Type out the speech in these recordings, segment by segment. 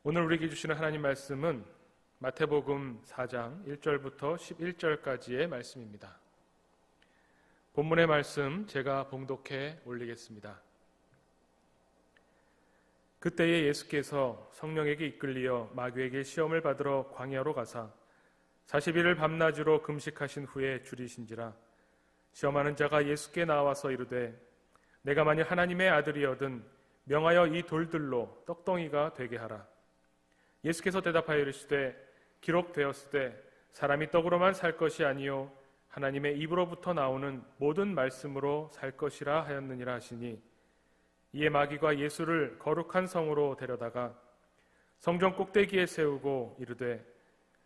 오늘 우리에게 주시는 하나님 말씀은 마태복음 4장 1절부터 11절까지의 말씀입니다. 본문의 말씀 제가 봉독해 올리겠습니다. 그때에 예수께서 성령에게 이끌리어 마귀에게 시험을 받으러 광야로 가사 40일을 밤낮으로 금식하신 후에 줄이신지라. 시험하는 자가 예수께 나와서 이르되 내가 만일 하나님의 아들이거든 명하여 이 돌들로 떡덩이가 되게 하라. 예수께서 대답하여 이르시되 기록되었으되 사람이 떡으로만 살 것이 아니요 하나님의 입으로부터 나오는 모든 말씀으로 살 것이라 하였느니라 하시니, 이에 마귀가 예수를 거룩한 성으로 데려다가 성전 꼭대기에 세우고 이르되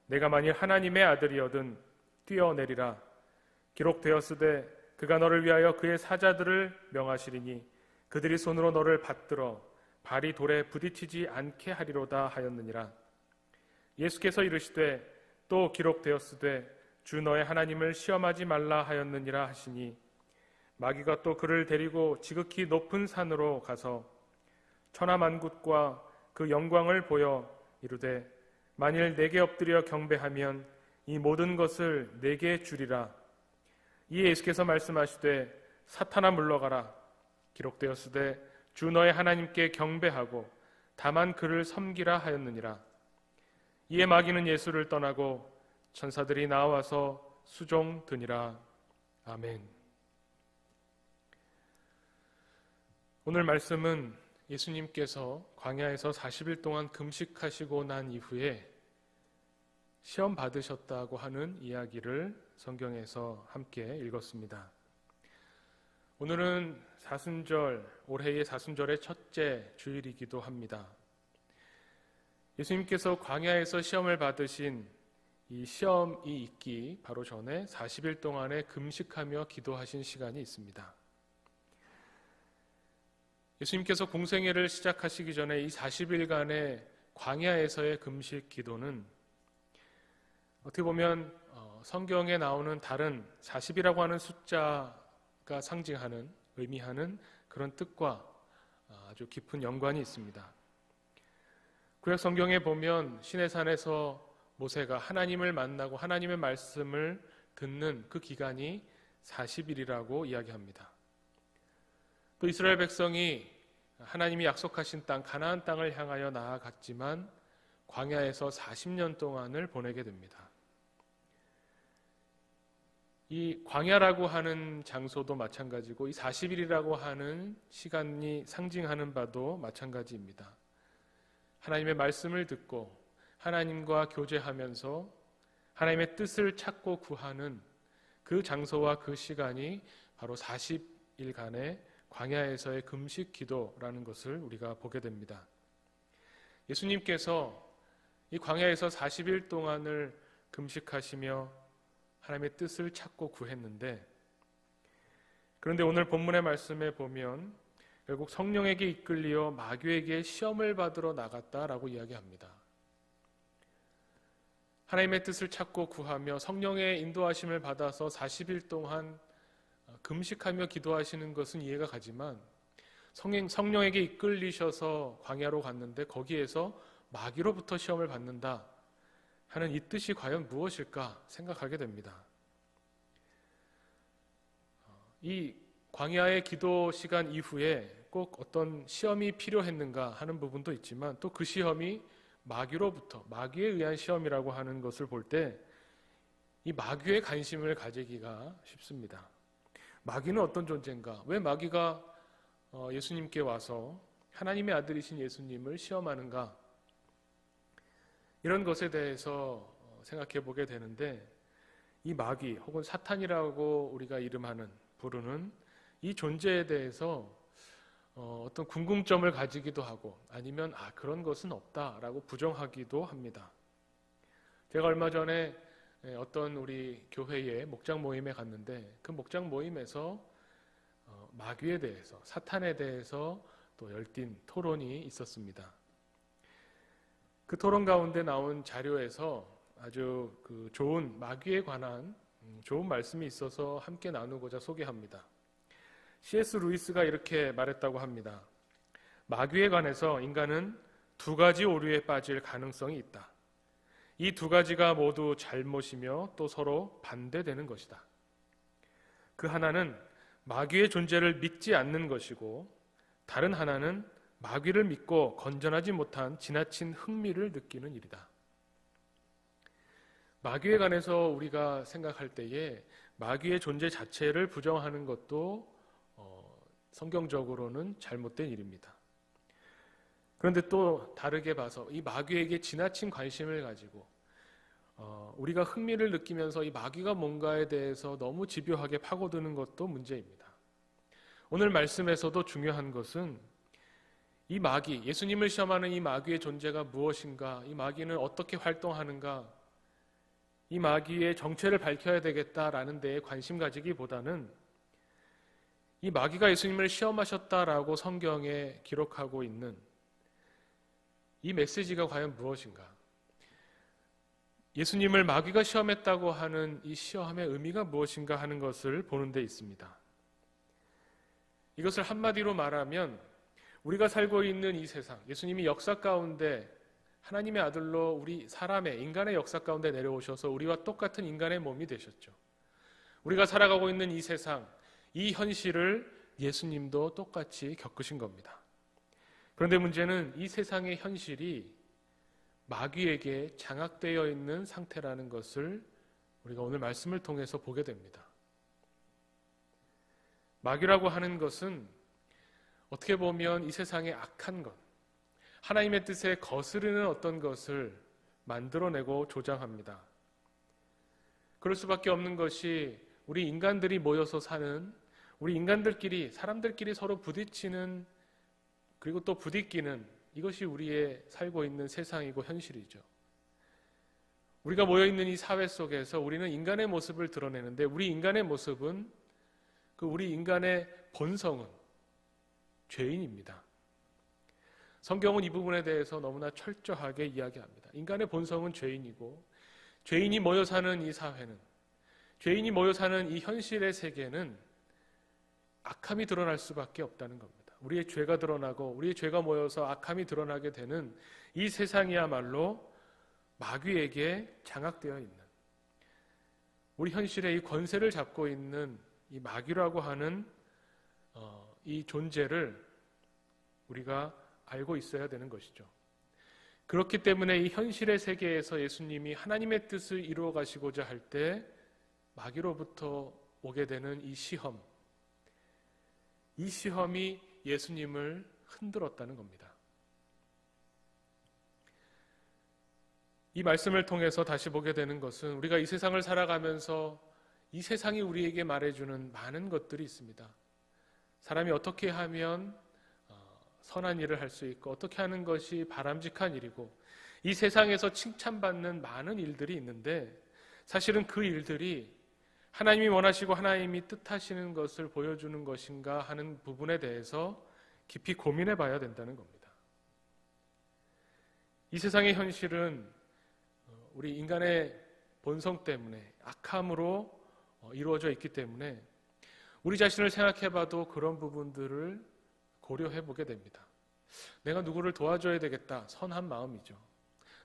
내가 만일 하나님의 아들이거든 뛰어내리라. 기록되었으되 그가 너를 위하여 그의 사자들을 명하시리니 그들이 손으로 너를 받들어 발이 돌에 부딪히지 않게 하리로다 하였느니라. 예수께서 이르시되 또 기록되었으되 주 너의 하나님을 시험하지 말라 하였느니라 하시니, 마귀가 또 그를 데리고 지극히 높은 산으로 가서 천하만국과 그 영광을 보여 이르되 만일 내게 엎드려 경배하면 이 모든 것을 내게 주리라. 이에 예수께서 말씀하시되 사탄아 물러가라. 기록되었으되 주 너의 하나님께 경배하고 다만 그를 섬기라 하였느니라. 이에 마귀는 예수를 떠나고 천사들이 나와서 수종드니라. 아멘. 오늘 말씀은 예수님께서 광야에서 40일 동안 금식하시고 난 이후에 시험 받으셨다고 하는 이야기를 성경에서 함께 읽었습니다. 오늘은 사순절, 올해의 사순절의 첫째 주일이기도 합니다. 예수님께서 광야에서 시험을 받으신 이 시험이 있기 바로 전에 40일 동안의 금식하며 기도하신 시간이 있습니다. 예수님께서 공생애를 시작하시기 전에 이 40일간의 광야에서의 금식 기도는 어떻게 보면 성경에 나오는 다른 40이라고 하는 숫자가 상징하는, 의미하는 그런 뜻과 아주 깊은 연관이 있습니다. 구약 성경에 보면 시내산에서 모세가 하나님을 만나고 하나님의 말씀을 듣는 그 기간이 40일이라고 이야기합니다. 또 이스라엘 백성이 하나님이 약속하신 땅 가나안 땅을 향하여 나아갔지만 광야에서 40년 동안을 보내게 됩니다. 이 광야라고 하는 장소도 마찬가지고 이 40일이라고 하는 시간이 상징하는 바도 마찬가지입니다. 하나님의 말씀을 듣고 하나님과 교제하면서 하나님의 뜻을 찾고 구하는 그 장소와 그 시간이 바로 40일간의 광야에서의 금식 기도라는 것을 우리가 보게 됩니다. 예수님께서 이 광야에서 40일 동안을 금식하시며 하나님의 뜻을 찾고 구했는데, 그런데 오늘 본문의 말씀에 보면 결국 성령에게 이끌리어 마귀에게 시험을 받으러 나갔다라고 이야기합니다. 하나님의 뜻을 찾고 구하며 성령의 인도하심을 받아서 40일 동안 금식하며 기도하시는 것은 이해가 가지만 성령에게 이끌리셔서 광야로 갔는데 거기에서 마귀로부터 시험을 받는다 하는 이 뜻이 과연 무엇일까 생각하게 됩니다. 이 광야의 기도 시간 이후에 꼭 어떤 시험이 필요했는가 하는 부분도 있지만 또 그 시험이 마귀로부터, 마귀에 의한 시험이라고 하는 것을 볼 때 이 마귀의 관심을 가지기가 쉽습니다. 마귀는 어떤 존재인가? 왜 마귀가 예수님께 와서 하나님의 아들이신 예수님을 시험하는가? 이런 것에 대해서 생각해 보게 되는데, 이 마귀 혹은 사탄이라고 우리가 부르는 이 존재에 대해서 어떤 궁금점을 가지기도 하고 아니면 그런 것은 없다라고 부정하기도 합니다. 제가 얼마 전에 어떤 우리 교회의 목장 모임에 갔는데 그 목장 모임에서 마귀에 대해서, 사탄에 대해서 또 열띤 토론이 있었습니다. 그 토론 가운데 나온 자료에서 아주 좋은 마귀에 관한 좋은 말씀이 있어서 함께 나누고자 소개합니다. C.S. 루이스가 이렇게 말했다고 합니다. 마귀에 관해서 인간은 두 가지 오류에 빠질 가능성이 있다. 이 두 가지가 모두 잘못이며 또 서로 반대되는 것이다. 그 하나는 마귀의 존재를 믿지 않는 것이고, 다른 하나는 마귀를 믿고 건전하지 못한 지나친 흥미를 느끼는 일이다. 마귀에 관해서 우리가 생각할 때에 마귀의 존재 자체를 부정하는 것도 성경적으로는 잘못된 일입니다. 그런데 또 다르게 봐서 이 마귀에게 지나친 관심을 가지고 우리가 흥미를 느끼면서 이 마귀가 뭔가에 대해서 너무 집요하게 파고드는 것도 문제입니다. 오늘 말씀에서도 중요한 것은 이 마귀, 예수님을 시험하는 이 마귀의 존재가 무엇인가, 이 마귀는 어떻게 활동하는가, 이 마귀의 정체를 밝혀야 되겠다라는 데에 관심 가지기보다는 이 마귀가 예수님을 시험하셨다라고 성경에 기록하고 있는 이 메시지가 과연 무엇인가, 예수님을 마귀가 시험했다고 하는 이 시험의 의미가 무엇인가 하는 것을 보는 데 있습니다. 이것을 한마디로 말하면 우리가 살고 있는 이 세상, 예수님이 역사 가운데 하나님의 아들로 우리 사람의, 인간의 역사 가운데 내려오셔서 우리와 똑같은 인간의 몸이 되셨죠. 우리가 살아가고 있는 이 세상, 이 현실을 예수님도 똑같이 겪으신 겁니다. 그런데 문제는 이 세상의 현실이 마귀에게 장악되어 있는 상태라는 것을 우리가 오늘 말씀을 통해서 보게 됩니다. 마귀라고 하는 것은 어떻게 보면 이 세상의 악한 것, 하나님의 뜻에 거스르는 어떤 것을 만들어내고 조장합니다. 그럴 수밖에 없는 것이 우리 인간들이 모여서 사는, 우리 인간들끼리, 사람들끼리 서로 부딪히는, 그리고 또 부딪히는, 이것이 우리의 살고 있는 세상이고 현실이죠. 우리가 모여있는 이 사회 속에서 우리는 인간의 모습을 드러내는데, 우리 인간의 모습은, 우리 인간의 본성은 죄인입니다. 성경은 이 부분에 대해서 너무나 철저하게 이야기합니다. 인간의 본성은 죄인이고, 죄인이 모여 사는 이 사회는, 죄인이 모여 사는 이 현실의 세계는 악함이 드러날 수밖에 없다는 겁니다. 우리의 죄가 드러나고 우리의 죄가 모여서 악함이 드러나게 되는 이 세상이야말로 마귀에게 장악되어 있는, 우리 현실의 이 권세를 잡고 있는 이 마귀라고 하는 이 존재를 우리가 알고 있어야 되는 것이죠. 그렇기 때문에 이 현실의 세계에서 예수님이 하나님의 뜻을 이루어 가시고자 할 때 마귀로부터 오게 되는 이 시험, 이 시험이 예수님을 흔들었다는 겁니다. 이 말씀을 통해서 다시 보게 되는 것은 우리가 이 세상을 살아가면서 이 세상이 우리에게 말해주는 많은 것들이 있습니다. 사람이 어떻게 하면 선한 일을 할 수 있고, 어떻게 하는 것이 바람직한 일이고, 이 세상에서 칭찬받는 많은 일들이 있는데, 사실은 그 일들이 하나님이 원하시고 하나님이 뜻하시는 것을 보여주는 것인가 하는 부분에 대해서 깊이 고민해 봐야 된다는 겁니다. 이 세상의 현실은 우리 인간의 본성 때문에, 악함으로 이루어져 있기 때문에 우리 자신을 생각해 봐도 그런 부분들을 고려해 보게 됩니다. 내가 누구를 도와줘야 되겠다, 선한 마음이죠.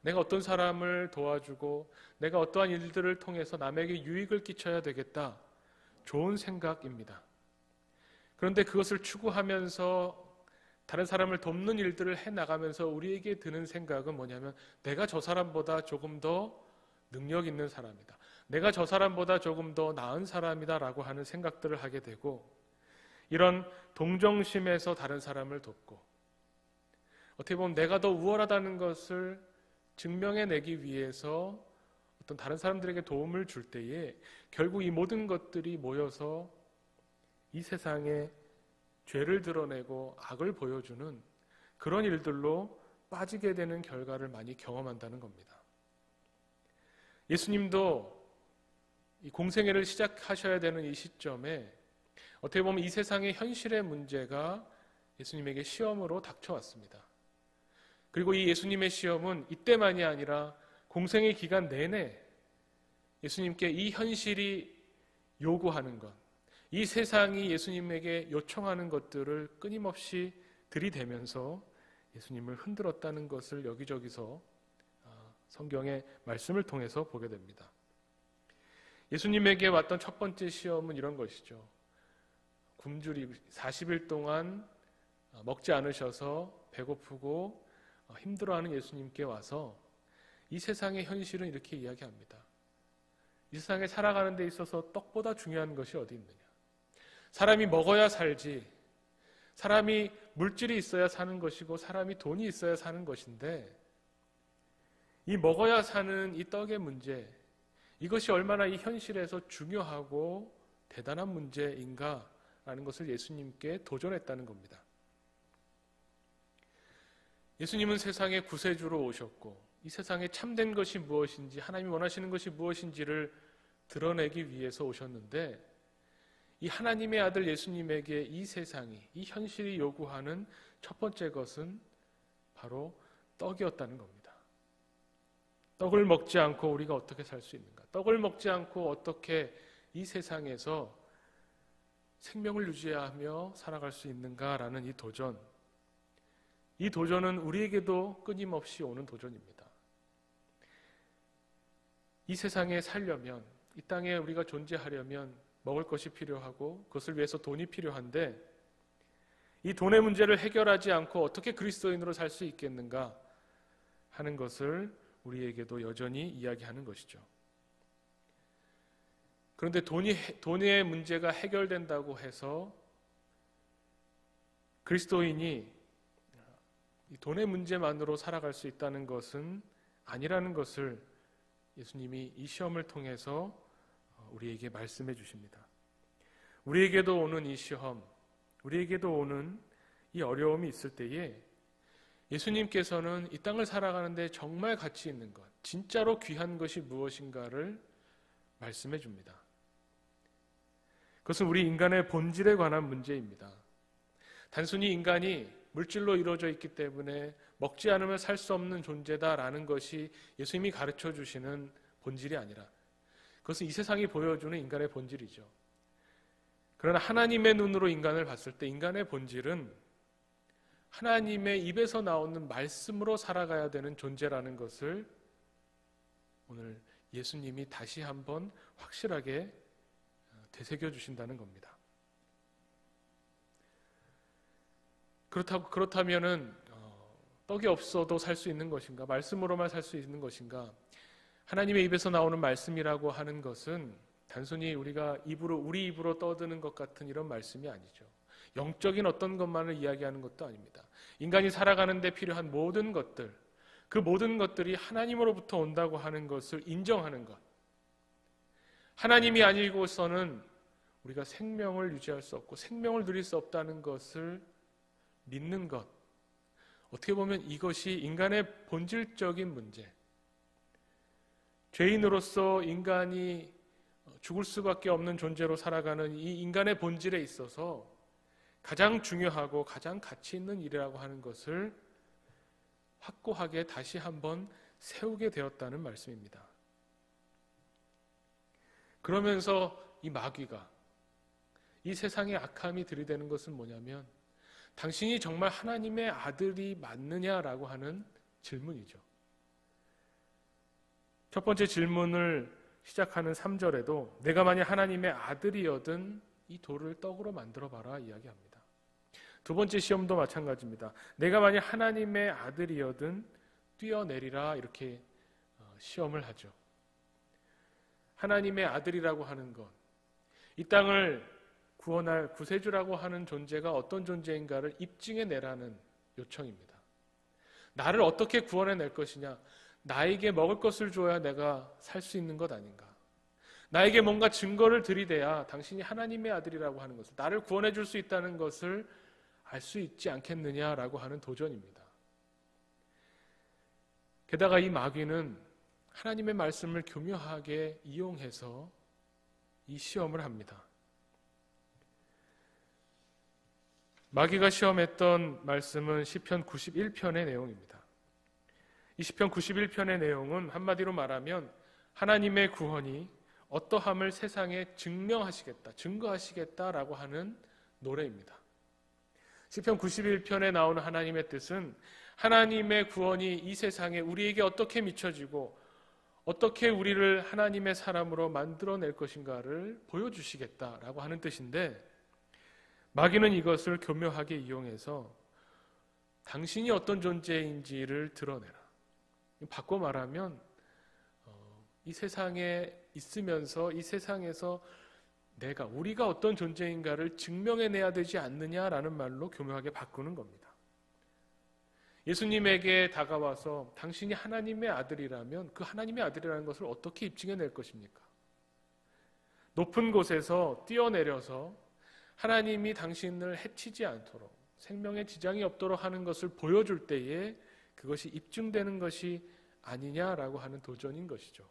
내가 어떤 사람을 도와주고 내가 어떠한 일들을 통해서 남에게 유익을 끼쳐야 되겠다, 좋은 생각입니다. 그런데 그것을 추구하면서 다른 사람을 돕는 일들을 해나가면서 우리에게 드는 생각은 뭐냐면, 내가 저 사람보다 조금 더 능력 있는 사람이다, 내가 저 사람보다 조금 더 나은 사람이다 라고 하는 생각들을 하게 되고, 이런 동정심에서 다른 사람을 돕고, 어떻게 보면 내가 더 우월하다는 것을 증명해내기 위해서 어떤 다른 사람들에게 도움을 줄 때에 결국 이 모든 것들이 모여서 이 세상에 죄를 드러내고 악을 보여주는 그런 일들로 빠지게 되는 결과를 많이 경험한다는 겁니다. 예수님도 이 공생애를 시작하셔야 되는 이 시점에 어떻게 보면 이 세상의 현실의 문제가 예수님에게 시험으로 닥쳐왔습니다. 그리고 이 예수님의 시험은 이때만이 아니라 공생의 기간 내내 예수님께 이 현실이 요구하는 것, 이 세상이 예수님에게 요청하는 것들을 끊임없이 들이대면서 예수님을 흔들었다는 것을 여기저기서 성경의 말씀을 통해서 보게 됩니다. 예수님에게 왔던 첫 번째 시험은 이런 것이죠. 굶주리 40일 동안 먹지 않으셔서 배고프고 힘들어하는 예수님께 와서 이 세상의 현실은 이렇게 이야기합니다. 이 세상에 살아가는 데 있어서 떡보다 중요한 것이 어디 있느냐. 사람이 먹어야 살지, 사람이 물질이 있어야 사는 것이고 사람이 돈이 있어야 사는 것인데, 이 먹어야 사는 이 떡의 문제, 이것이 얼마나 이 현실에서 중요하고 대단한 문제인가라는 것을 예수님께 도전했다는 겁니다. 예수님은 세상에 구세주로 오셨고 이 세상에 참된 것이 무엇인지, 하나님이 원하시는 것이 무엇인지를 드러내기 위해서 오셨는데, 이 하나님의 아들 예수님에게 이 세상이, 이 현실이 요구하는 첫 번째 것은 바로 떡이었다는 겁니다. 떡을 먹지 않고 우리가 어떻게 살 수 있는가? 떡을 먹지 않고 어떻게 이 세상에서 생명을 유지하며 살아갈 수 있는가라는 이 도전. 이 도전은 우리에게도 끊임없이 오는 도전입니다. 이 세상에 살려면, 이 땅에 우리가 존재하려면 먹을 것이 필요하고 그것을 위해서 돈이 필요한데, 이 돈의 문제를 해결하지 않고 어떻게 그리스도인으로 살 수 있겠는가 하는 것을 우리에게도 여전히 이야기하는 것이죠. 그런데 돈의 문제가 해결된다고 해서 그리스도인이 이 돈의 문제만으로 살아갈 수 있다는 것은 아니라는 것을 예수님이 이 시험을 통해서 우리에게 말씀해 주십니다. 우리에게도 오는 이 시험, 우리에게도 오는 이 어려움이 있을 때에 예수님께서는 이 땅을 살아가는데 정말 가치 있는 것, 진짜로 귀한 것이 무엇인가를 말씀해 줍니다. 그것은 우리 인간의 본질에 관한 문제입니다. 단순히 인간이 물질로 이루어져 있기 때문에 먹지 않으면 살 수 없는 존재다라는 것이 예수님이 가르쳐 주시는 본질이 아니라, 그것은 이 세상이 보여주는 인간의 본질이죠. 그러나 하나님의 눈으로 인간을 봤을 때 인간의 본질은 하나님의 입에서 나오는 말씀으로 살아가야 되는 존재라는 것을 오늘 예수님이 다시 한번 확실하게 되새겨 주신다는 겁니다. 그렇다면은 떡이 없어도 살 수 있는 것인가? 말씀으로만 살 수 있는 것인가? 하나님의 입에서 나오는 말씀이라고 하는 것은 단순히 우리가 우리 입으로 떠드는 것 같은 이런 말씀이 아니죠. 영적인 어떤 것만을 이야기하는 것도 아닙니다. 인간이 살아가는 데 필요한 모든 것들, 그 모든 것들이 하나님으로부터 온다고 하는 것을 인정하는 것. 하나님이 아니고서는 우리가 생명을 유지할 수 없고 생명을 누릴 수 없다는 것을 믿는 것. 어떻게 보면 이것이 인간의 본질적인 문제, 죄인으로서 인간이 죽을 수밖에 없는 존재로 살아가는 이 인간의 본질에 있어서 가장 중요하고 가장 가치 있는 일이라고 하는 것을 확고하게 다시 한번 세우게 되었다는 말씀입니다. 그러면서 이 마귀가, 이 세상의 악함이 들이대는 것은 뭐냐면, 당신이 정말 하나님의 아들이 맞느냐라고 하는 질문이죠. 첫 번째 질문을 시작하는 3절에도 내가 만약 하나님의 아들이여든 이 돌을 떡으로 만들어봐라 이야기합니다. 두 번째 시험도 마찬가지입니다. 내가 만약 하나님의 아들이여든 뛰어내리라 이렇게 시험을 하죠. 하나님의 아들이라고 하는 것, 이 땅을 구원할 구세주라고 하는 존재가 어떤 존재인가를 입증해내라는 요청입니다. 나를 어떻게 구원해낼 것이냐, 나에게 먹을 것을 줘야 내가 살 수 있는 것 아닌가, 나에게 뭔가 증거를 들이대야 당신이 하나님의 아들이라고 하는 것을, 나를 구원해 줄 수 있다는 것을 알 수 있지 않겠느냐라고 하는 도전입니다. 게다가 이 마귀는 하나님의 말씀을 교묘하게 이용해서 이 시험을 합니다. 마귀가 시험했던 말씀은 시편 91편의 내용입니다. 이 시편 91편의 내용은 한마디로 말하면 하나님의 구원이 어떠함을 세상에 증거하시겠다라고 하는 노래입니다. 시편 91편에 나오는 하나님의 뜻은 하나님의 구원이 이 세상에 우리에게 어떻게 미쳐지고 어떻게 우리를 하나님의 사람으로 만들어낼 것인가를 보여주시겠다라고 하는 뜻인데, 마귀는 이것을 교묘하게 이용해서 당신이 어떤 존재인지를 드러내라. 바꿔 말하면 이 세상에 있으면서 이 세상에서 우리가 어떤 존재인가를 증명해내야 되지 않느냐라는 말로 교묘하게 바꾸는 겁니다. 예수님에게 다가와서 당신이 하나님의 아들이라면 그 하나님의 아들이라는 것을 어떻게 입증해낼 것입니까? 높은 곳에서 뛰어내려서 하나님이 당신을 해치지 않도록, 생명에 지장이 없도록 하는 것을 보여줄 때에 그것이 입증되는 것이 아니냐라고 하는 도전인 것이죠.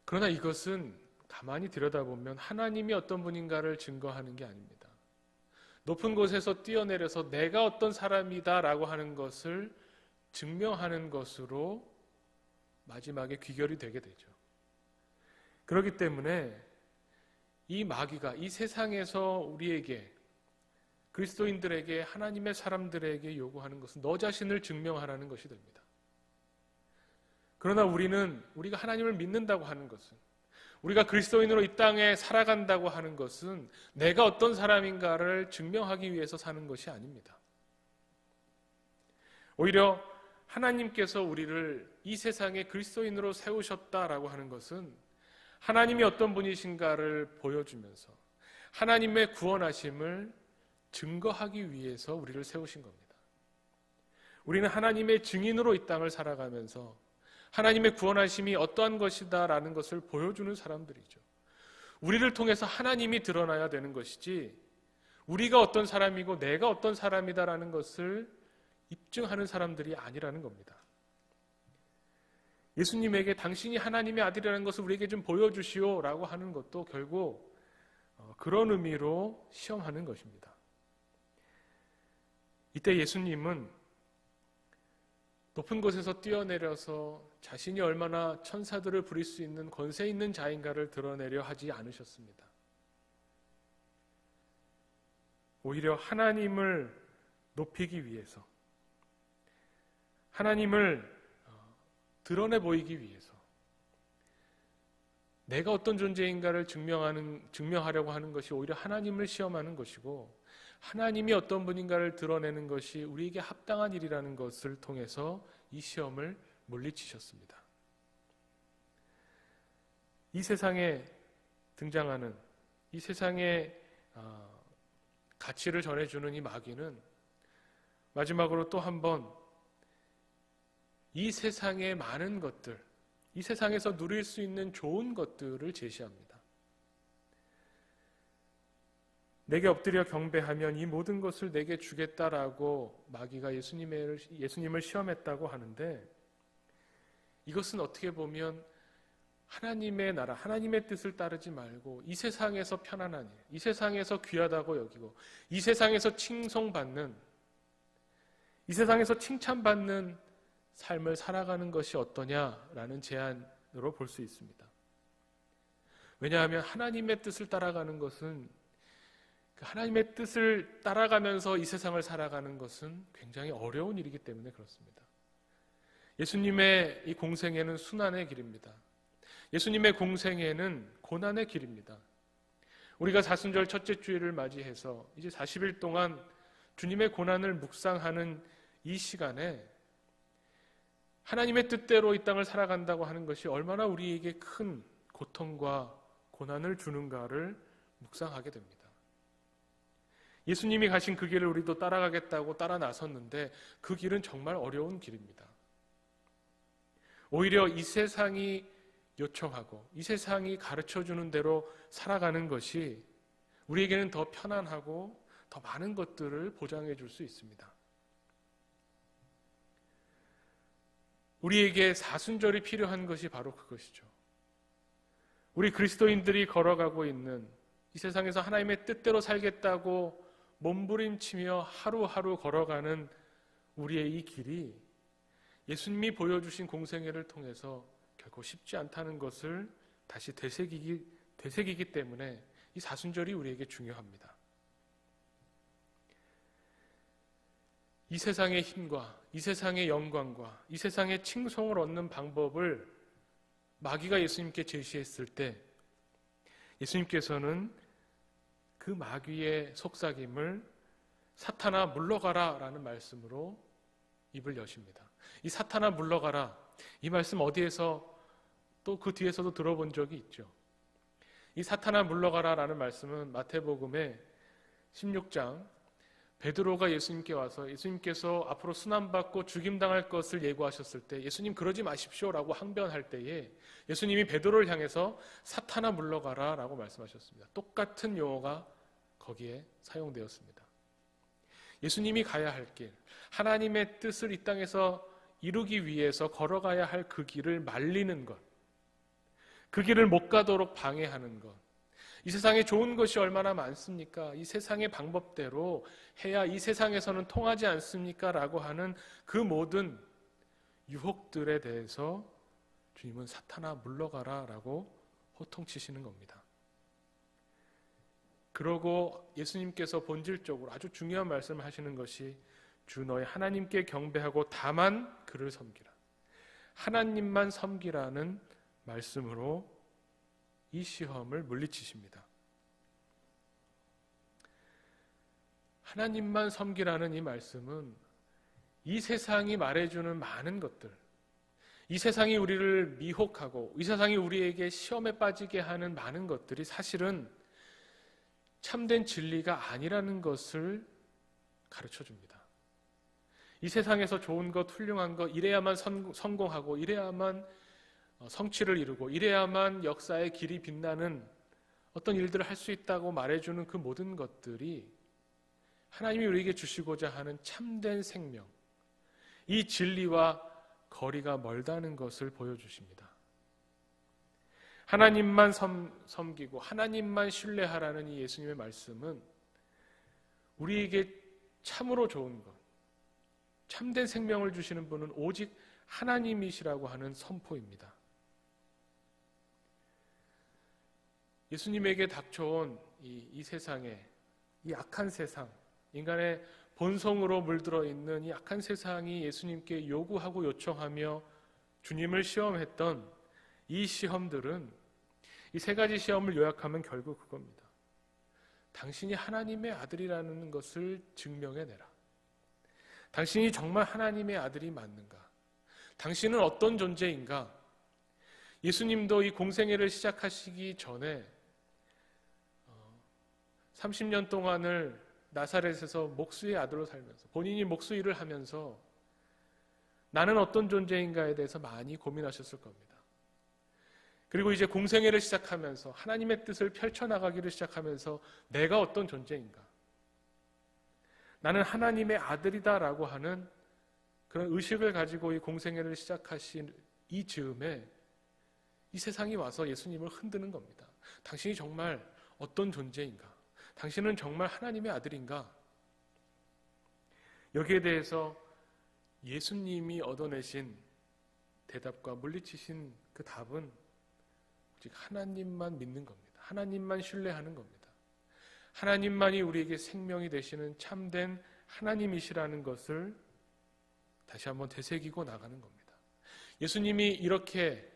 그러나 이것은 가만히 들여다보면 하나님이 어떤 분인가를 증거하는 게 아닙니다. 높은 곳에서 뛰어내려서 내가 어떤 사람이다라고 하는 것을 증명하는 것으로 마지막에 귀결이 되게 되죠. 그렇기 때문에 이 마귀가 이 세상에서 우리에게, 그리스도인들에게, 하나님의 사람들에게 요구하는 것은 너 자신을 증명하라는 것이 됩니다. 그러나 우리가 하나님을 믿는다고 하는 것은, 우리가 그리스도인으로 이 땅에 살아간다고 하는 것은 내가 어떤 사람인가를 증명하기 위해서 사는 것이 아닙니다. 오히려 하나님께서 우리를 이 세상에 그리스도인으로 세우셨다라고 하는 것은 하나님이 어떤 분이신가를 보여주면서 하나님의 구원하심을 증거하기 위해서 우리를 세우신 겁니다. 우리는 하나님의 증인으로 이 땅을 살아가면서 하나님의 구원하심이 어떠한 것이다라는 것을 보여주는 사람들이죠. 우리를 통해서 하나님이 드러나야 되는 것이지, 우리가 어떤 사람이고 내가 어떤 사람이다라는 것을 입증하는 사람들이 아니라는 겁니다. 예수님에게 당신이 하나님의 아들이라는 것을 우리에게 좀 보여주시오라고 하는 것도 결국 그런 의미로 시험하는 것입니다. 이때 예수님은 높은 곳에서 뛰어내려서 자신이 얼마나 천사들을 부릴 수 있는 권세 있는 자인가를 드러내려 하지 않으셨습니다. 오히려 하나님을 높이기 위해서, 하나님을 드러내 보이기 위해서, 내가 어떤 존재인가를 증명하려고 하는 것이 오히려 하나님을 시험하는 것이고, 하나님이 어떤 분인가를 드러내는 것이 우리에게 합당한 일이라는 것을 통해서 이 시험을 물리치셨습니다. 이 세상에 등장하는, 이 세상에 가치를 전해주는 이 마귀는 마지막으로 또 한 번 이 세상의 많은 것들, 이 세상에서 누릴 수 있는 좋은 것들을 제시합니다. 내게 엎드려 경배하면 이 모든 것을 내게 주겠다라고 마귀가 예수님을 시험했다고 하는데, 이것은 어떻게 보면 하나님의 나라, 하나님의 뜻을 따르지 말고 이 세상에서 편안한 일, 이 세상에서 귀하다고 여기고 이 세상에서 칭송받는, 이 세상에서 칭찬받는 삶을 살아가는 것이 어떠냐라는 제안으로 볼 수 있습니다. 왜냐하면 하나님의 뜻을 따라가는 것은, 하나님의 뜻을 따라가면서 이 세상을 살아가는 것은 굉장히 어려운 일이기 때문에 그렇습니다. 예수님의 이 공생애는 순환의 길입니다. 예수님의 공생애는 고난의 길입니다. 우리가 사순절 첫째 주일을 맞이해서 이제 40일 동안 주님의 고난을 묵상하는 이 시간에 하나님의 뜻대로 이 땅을 살아간다고 하는 것이 얼마나 우리에게 큰 고통과 고난을 주는가를 묵상하게 됩니다. 예수님이 가신 그 길을 우리도 따라가겠다고 따라 나섰는데 그 길은 정말 어려운 길입니다. 오히려 이 세상이 요청하고 이 세상이 가르쳐주는 대로 살아가는 것이 우리에게는 더 편안하고 더 많은 것들을 보장해 줄 수 있습니다. 우리에게 사순절이 필요한 것이 바로 그것이죠. 우리 그리스도인들이 걸어가고 있는 이 세상에서 하나님의 뜻대로 살겠다고 몸부림치며 하루하루 걸어가는 우리의 이 길이 예수님이 보여주신 공생애를 통해서 결코 쉽지 않다는 것을 다시 되새기기 때문에 이 사순절이 우리에게 중요합니다. 이 세상의 힘과 이 세상의 영광과 이 세상의 칭송을 얻는 방법을 마귀가 예수님께 제시했을 때 예수님께서는 그 마귀의 속삭임을 사탄아 물러가라 라는 말씀으로 입을 여십니다. 이 사탄아 물러가라, 이 말씀 어디에서 또 그 뒤에서도 들어본 적이 있죠. 이 사탄아 물러가라 라는 말씀은 마태복음의 16장 베드로가 예수님께 와서 예수님께서 앞으로 순환받고 죽임당할 것을 예고하셨을 때 예수님 그러지 마십시오 라고 항변할 때에 예수님이 베드로를 향해서 사탄아 물러가라 라고 말씀하셨습니다. 똑같은 용어가 거기에 사용되었습니다. 예수님이 가야 할 길, 하나님의 뜻을 이 땅에서 이루기 위해서 걸어가야 할 그 길을 말리는 것, 그 길을 못 가도록 방해하는 것, 이 세상에 좋은 것이 얼마나 많습니까? 이 세상의 방법대로 해야 이 세상에서는 통하지 않습니까? 라고 하는 그 모든 유혹들에 대해서 주님은 사탄아 물러가라 라고 호통치시는 겁니다. 그러고 예수님께서 본질적으로 아주 중요한 말씀을 하시는 것이 주 너의 하나님께 경배하고 다만 그를 섬기라. 하나님만 섬기라는 말씀으로 이 시험을 물리치십니다. 하나님만 섬기라는 이 말씀은 이 세상이 말해주는 많은 것들, 이 세상이 우리를 미혹하고 이 세상이 우리에게 시험에 빠지게 하는 많은 것들이 사실은 참된 진리가 아니라는 것을 가르쳐줍니다. 이 세상에서 좋은 것, 훌륭한 것, 이래야만 성공하고 이래야만 성취를 이루고 이래야만 역사의 길이 빛나는 어떤 일들을 할 수 있다고 말해주는 그 모든 것들이 하나님이 우리에게 주시고자 하는 참된 생명, 이 진리와 거리가 멀다는 것을 보여주십니다. 하나님만 섬기고 하나님만 신뢰하라는 이 예수님의 말씀은 우리에게 참으로 좋은 것, 참된 생명을 주시는 분은 오직 하나님이시라고 하는 선포입니다. 예수님에게 닥쳐온 이 세상에, 이 악한 세상, 인간의 본성으로 물들어 있는 이 악한 세상이 예수님께 요구하고 요청하며 주님을 시험했던 이 시험들은, 이 세 가지 시험을 요약하면 결국 그겁니다. 당신이 하나님의 아들이라는 것을 증명해내라. 당신이 정말 하나님의 아들이 맞는가? 당신은 어떤 존재인가? 예수님도 이 공생애를 시작하시기 전에 30년 동안을 나사렛에서 목수의 아들로 살면서 본인이 목수 일을 하면서 나는 어떤 존재인가에 대해서 많이 고민하셨을 겁니다. 그리고 이제 공생애를 시작하면서 하나님의 뜻을 펼쳐나가기를 시작하면서 내가 어떤 존재인가? 나는 하나님의 아들이다라고 하는 그런 의식을 가지고 이 공생애를 시작하신 이 즈음에 이 세상이 와서 예수님을 흔드는 겁니다. 당신이 정말 어떤 존재인가? 당신은 정말 하나님의 아들인가? 여기에 대해서 예수님이 얻어내신 대답과 물리치신 그 답은 오직 하나님만 믿는 겁니다. 하나님만 신뢰하는 겁니다. 하나님만이 우리에게 생명이 되시는 참된 하나님이시라는 것을 다시 한번 되새기고 나가는 겁니다. 예수님이 이렇게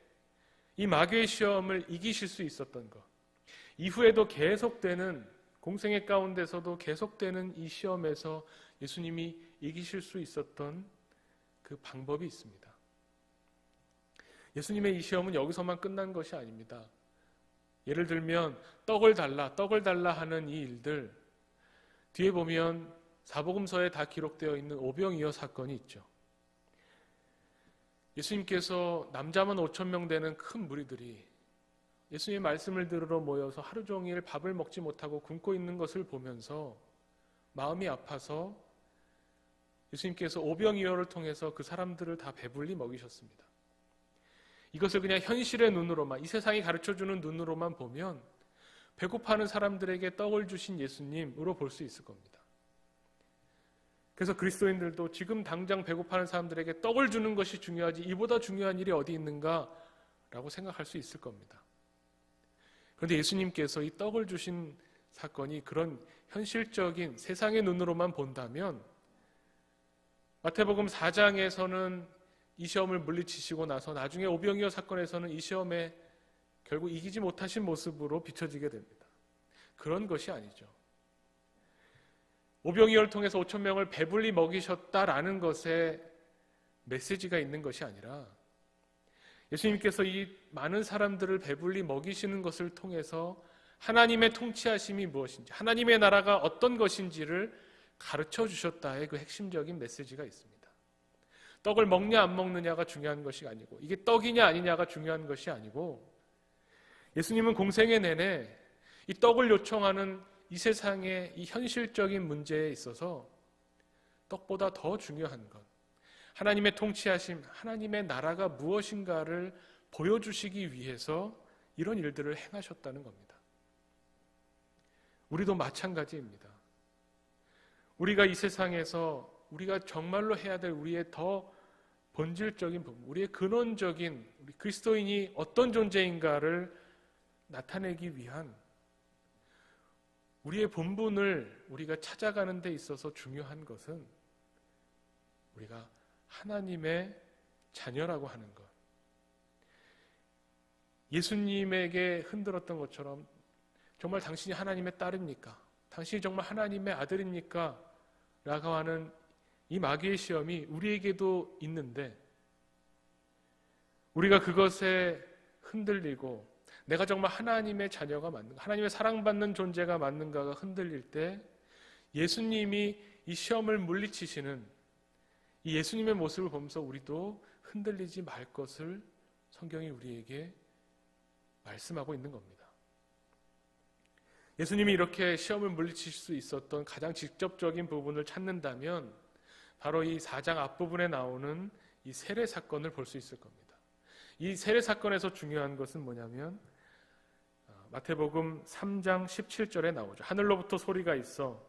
이 마귀의 시험을 이기실 수 있었던 것, 이후에도 계속되는 공생애 가운데서도 계속되는 이 시험에서 예수님이 이기실 수 있었던 그 방법이 있습니다. 예수님의 이 시험은 여기서만 끝난 것이 아닙니다. 예를 들면 떡을 달라 하는 이 일들, 뒤에 보면 사복음서에 다 기록되어 있는 오병이어 사건이 있죠. 예수님께서 남자만 5,000명 되는 큰 무리들이 예수님의 말씀을 들으러 모여서 하루 종일 밥을 먹지 못하고 굶고 있는 것을 보면서 마음이 아파서 예수님께서 오병이어를 통해서 그 사람들을 다 배불리 먹이셨습니다. 이것을 그냥 현실의 눈으로만, 이 세상이 가르쳐주는 눈으로만 보면 배고파하는 사람들에게 떡을 주신 예수님으로 볼 수 있을 겁니다. 그래서 그리스도인들도 지금 당장 배고파하는 사람들에게 떡을 주는 것이 중요하지 이보다 중요한 일이 어디 있는가라고 생각할 수 있을 겁니다. 그런데 예수님께서 이 떡을 주신 사건이 그런 현실적인 세상의 눈으로만 본다면 마태복음 4장에서는 이 시험을 물리치시고 나서 나중에 오병이어 사건에서는 이 시험에 결국 이기지 못하신 모습으로 비춰지게 됩니다. 그런 것이 아니죠. 오병이어를 통해서 5천 명을 배불리 먹이셨다라는 것에 메시지가 있는 것이 아니라 예수님께서 이 많은 사람들을 배불리 먹이시는 것을 통해서 하나님의 통치하심이 무엇인지, 하나님의 나라가 어떤 것인지를 가르쳐 주셨다의 그 핵심적인 메시지가 있습니다. 떡을 먹냐 안 먹느냐가 중요한 것이 아니고, 이게 떡이냐 아니냐가 중요한 것이 아니고, 예수님은 공생애 내내 이 떡을 요청하는 이 세상의 이 현실적인 문제에 있어서 떡보다 더 중요한 것, 하나님의 통치하심, 하나님의 나라가 무엇인가를 보여주시기 위해서 이런 일들을 행하셨다는 겁니다. 우리도 마찬가지입니다. 우리가 이 세상에서 우리가 정말로 해야 될 우리의 더 본질적인 부분, 우리의 근원적인 우리 그리스도인이 어떤 존재인가를 나타내기 위한 우리의 본분을 우리가 찾아가는 데 있어서 중요한 것은 우리가 하나님의 자녀라고 하는 것. 예수님에게 흔들었던 것처럼 정말 당신이 하나님의 딸입니까? 당신이 정말 하나님의 아들입니까? 라고 하는 이 마귀의 시험이 우리에게도 있는데, 우리가 그것에 흔들리고 내가 정말 하나님의 자녀가 맞는가, 하나님의 사랑받는 존재가 맞는가가 흔들릴 때 예수님이 이 시험을 물리치시는 이 예수님의 모습을 보면서 우리도 흔들리지 말 것을 성경이 우리에게 말씀하고 있는 겁니다. 예수님이 이렇게 시험을 물리칠 수 있었던 가장 직접적인 부분을 찾는다면 바로 이 4장 앞부분에 나오는 이 세례 사건을 볼 수 있을 겁니다. 이 세례 사건에서 중요한 것은 뭐냐면 마태복음 3장 17절에 나오죠. 하늘로부터 소리가 있어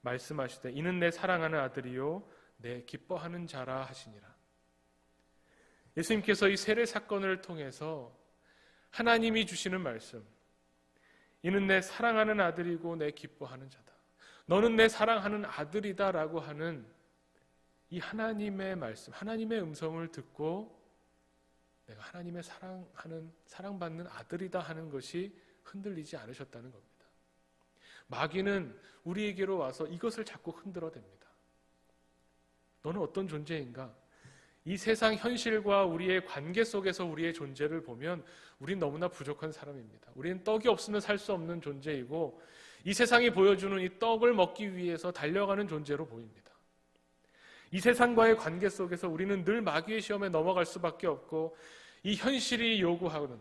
말씀하시되 이는 내 사랑하는 아들이요 내 기뻐하는 자라 하시니라. 예수님께서 이 세례 사건을 통해서 하나님이 주시는 말씀, 이는 내 사랑하는 아들이고 내 기뻐하는 자다, 너는 내 사랑하는 아들이다 라고 하는 이 하나님의 말씀, 하나님의 음성을 듣고 내가 하나님의 사랑받는 아들이다 하는 것이 흔들리지 않으셨다는 겁니다. 마귀는 우리에게로 와서 이것을 자꾸 흔들어댑니다. 너는 어떤 존재인가? 이 세상 현실과 우리의 관계 속에서 우리의 존재를 보면 우린 너무나 부족한 사람입니다. 우리는 떡이 없으면 살 수 없는 존재이고 이 세상이 보여주는 이 떡을 먹기 위해서 달려가는 존재로 보입니다. 이 세상과의 관계 속에서 우리는 늘 마귀의 시험에 넘어갈 수밖에 없고 이 현실이 요구하는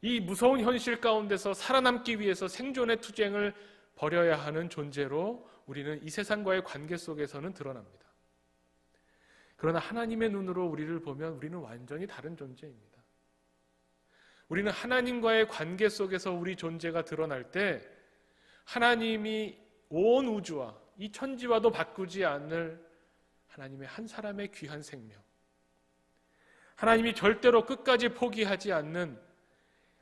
이 무서운 현실 가운데서 살아남기 위해서 생존의 투쟁을 벌여야 하는 존재로 우리는 이 세상과의 관계 속에서는 드러납니다. 그러나 하나님의 눈으로 우리를 보면 우리는 완전히 다른 존재입니다. 우리는 하나님과의 관계 속에서 우리 존재가 드러날 때 하나님이 온 우주와 이 천지와도 바꾸지 않을 하나님의 한 사람의 귀한 생명, 하나님이 절대로 끝까지 포기하지 않는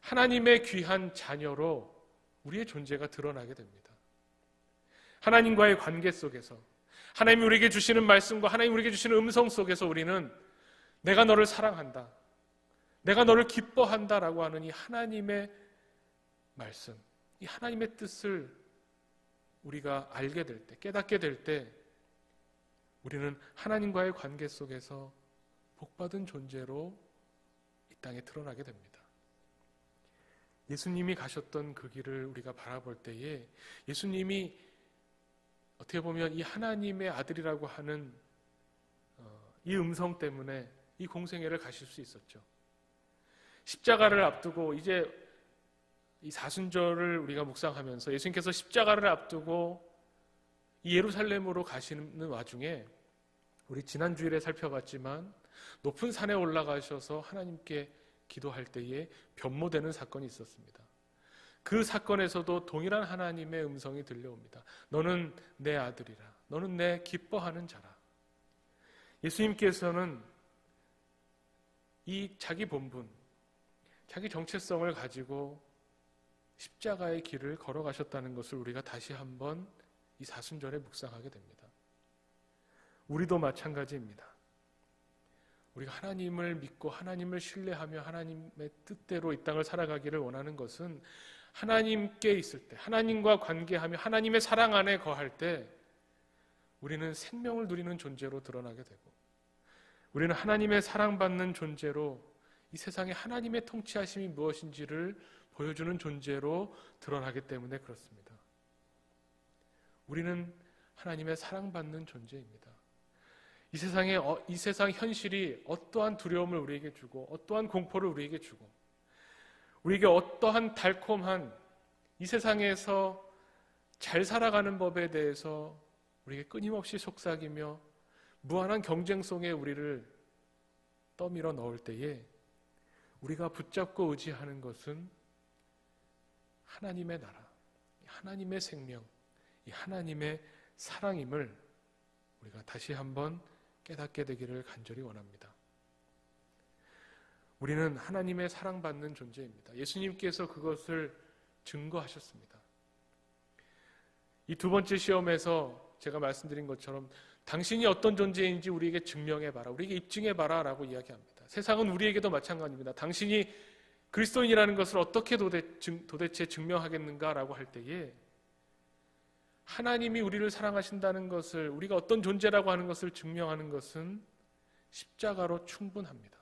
하나님의 귀한 자녀로 우리의 존재가 드러나게 됩니다. 하나님과의 관계 속에서 하나님이 우리에게 주시는 말씀과 하나님이 우리에게 주시는 음성 속에서 우리는 내가 너를 사랑한다, 내가 너를 기뻐한다라고 하는 이 하나님의 말씀, 이 하나님의 뜻을 우리가 알게 될 때, 깨닫게 될 때 우리는 하나님과의 관계 속에서 복받은 존재로 이 땅에 드러나게 됩니다. 예수님이 가셨던 그 길을 우리가 바라볼 때에 예수님이 어떻게 보면 이 하나님의 아들이라고 하는 이 음성 때문에 이 공생애를 가실 수 있었죠. 십자가를 앞두고 이제 이 사순절을 우리가 묵상하면서 예수님께서 십자가를 앞두고 이 예루살렘으로 가시는 와중에 우리 지난 주일에 살펴봤지만 높은 산에 올라가셔서 하나님께 기도할 때에 변모되는 사건이 있었습니다. 그 사건에서도 동일한 하나님의 음성이 들려옵니다. 너는 내 아들이라, 너는 내 기뻐하는 자라. 예수님께서는 이 자기 본분, 자기 정체성을 가지고 십자가의 길을 걸어가셨다는 것을 우리가 다시 한번 이 사순절에 묵상하게 됩니다. 우리도 마찬가지입니다. 우리가 하나님을 믿고 하나님을 신뢰하며 하나님의 뜻대로 이 땅을 살아가기를 원하는 것은 하나님께 있을 때, 하나님과 관계하며 하나님의 사랑 안에 거할 때 우리는 생명을 누리는 존재로 드러나게 되고, 우리는 하나님의 사랑받는 존재로 이 세상에 하나님의 통치하심이 무엇인지를 보여주는 존재로 드러나기 때문에 그렇습니다. 우리는 하나님의 사랑받는 존재입니다. 이 세상 현실이 어떠한 두려움을 우리에게 주고 어떠한 공포를 우리에게 주고 우리에게 어떠한 달콤한 이 세상에서 잘 살아가는 법에 대해서 우리에게 끊임없이 속삭이며 무한한 경쟁 속에 우리를 떠밀어 넣을 때에 우리가 붙잡고 의지하는 것은 하나님의 나라, 하나님의 생명, 이 하나님의 사랑임을 우리가 다시 한번 깨닫게 되기를 간절히 원합니다. 우리는 하나님의 사랑받는 존재입니다. 예수님께서 그것을 증거하셨습니다. 이 두 번째 시험에서 제가 말씀드린 것처럼 당신이 어떤 존재인지 우리에게 증명해봐라, 우리에게 입증해봐라 라고 이야기합니다. 세상은 우리에게도 마찬가지입니다. 당신이 그리스도인이라는 것을 어떻게 도대체 증명하겠는가 라고 할 때에 하나님이 우리를 사랑하신다는 것을, 우리가 어떤 존재라고 하는 것을 증명하는 것은 십자가로 충분합니다.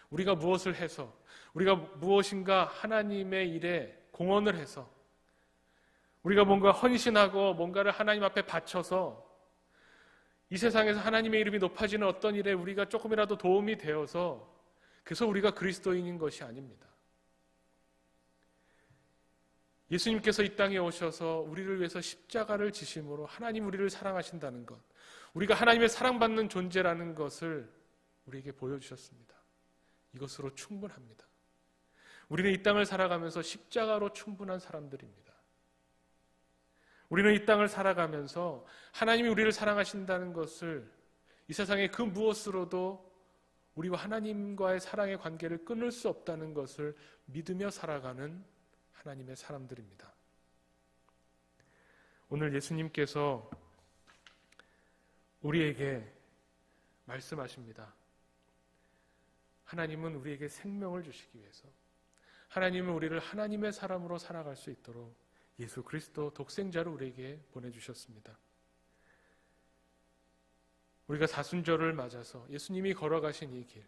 우리가 무엇을 해서, 우리가 무엇인가 하나님의 일에 공헌을 해서, 우리가 뭔가 헌신하고 뭔가를 하나님 앞에 바쳐서 이 세상에서 하나님의 이름이 높아지는 어떤 일에 우리가 조금이라도 도움이 되어서 그래서 우리가 그리스도인인 것이 아닙니다. 예수님께서 이 땅에 오셔서 우리를 위해서 십자가를 지심으로 하나님 우리를 사랑하신다는 것, 우리가 하나님의 사랑받는 존재라는 것을 우리에게 보여주셨습니다. 이것으로 충분합니다. 우리는 이 땅을 살아가면서 십자가로 충분한 사람들입니다. 우리는 이 땅을 살아가면서 하나님이 우리를 사랑하신다는 것을 이 세상의 그 무엇으로도 우리와 하나님과의 사랑의 관계를 끊을 수 없다는 것을 믿으며 살아가는 하나님의 사람들입니다. 오늘 예수님께서 우리에게 말씀하십니다. 하나님은 우리에게 생명을 주시기 위해서, 하나님은 우리를 하나님의 사람으로 살아갈 수 있도록 예수 그리스도 독생자를 우리에게 보내주셨습니다. 우리가 사순절을 맞아서 예수님이 걸어가신 이 길,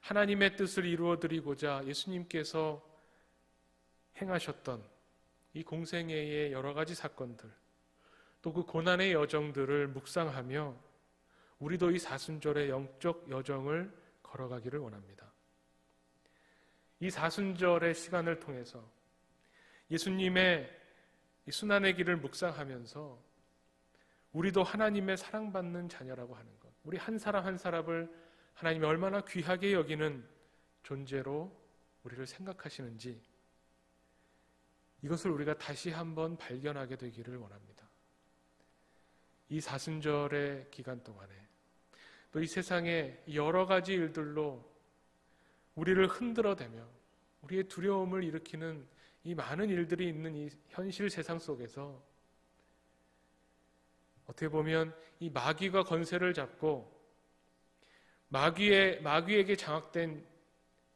하나님의 뜻을 이루어드리고자 예수님께서 행하셨던 이 공생애의 여러 가지 사건들, 또 그 고난의 여정들을 묵상하며 우리도 이 사순절의 영적 여정을 걸어가기를 원합니다. 이 사순절의 시간을 통해서 예수님의 이 순환의 길을 묵상하면서 우리도 하나님의 사랑받는 자녀라고 하는 것, 우리 한 사람 한 사람을 하나님이 얼마나 귀하게 여기는 존재로 우리를 생각하시는지 이것을 우리가 다시 한번 발견하게 되기를 원합니다. 이 사순절의 기간 동안에 또 이 세상의 여러 가지 일들로 우리를 흔들어대며 우리의 두려움을 일으키는 이 많은 일들이 있는 이 현실 세상 속에서 어떻게 보면 이 마귀가 권세를 잡고 마귀에게 장악된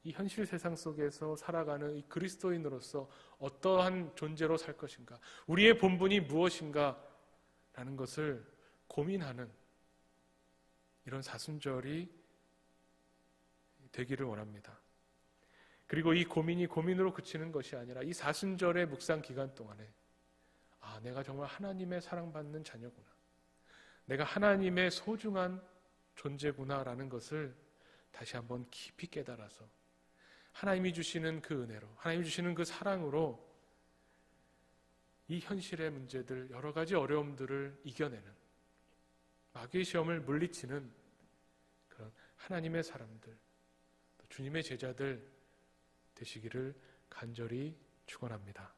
이 현실 세상 속에서 살아가는 이 그리스도인으로서 어떠한 존재로 살 것인가, 우리의 본분이 무엇인가 라는 것을 고민하는 이런 사순절이 되기를 원합니다. 그리고 이 고민이 고민으로 그치는 것이 아니라 이 사순절의 묵상 기간 동안에 내가 정말 하나님의 사랑받는 자녀구나, 내가 하나님의 소중한 존재구나라는 것을 다시 한번 깊이 깨달아서 하나님이 주시는 그 은혜로, 하나님이 주시는 그 사랑으로 이 현실의 문제들, 여러 가지 어려움들을 이겨내는, 마귀의 시험을 물리치는 그런 하나님의 사람들, 또 주님의 제자들 되시기를 간절히 축원합니다.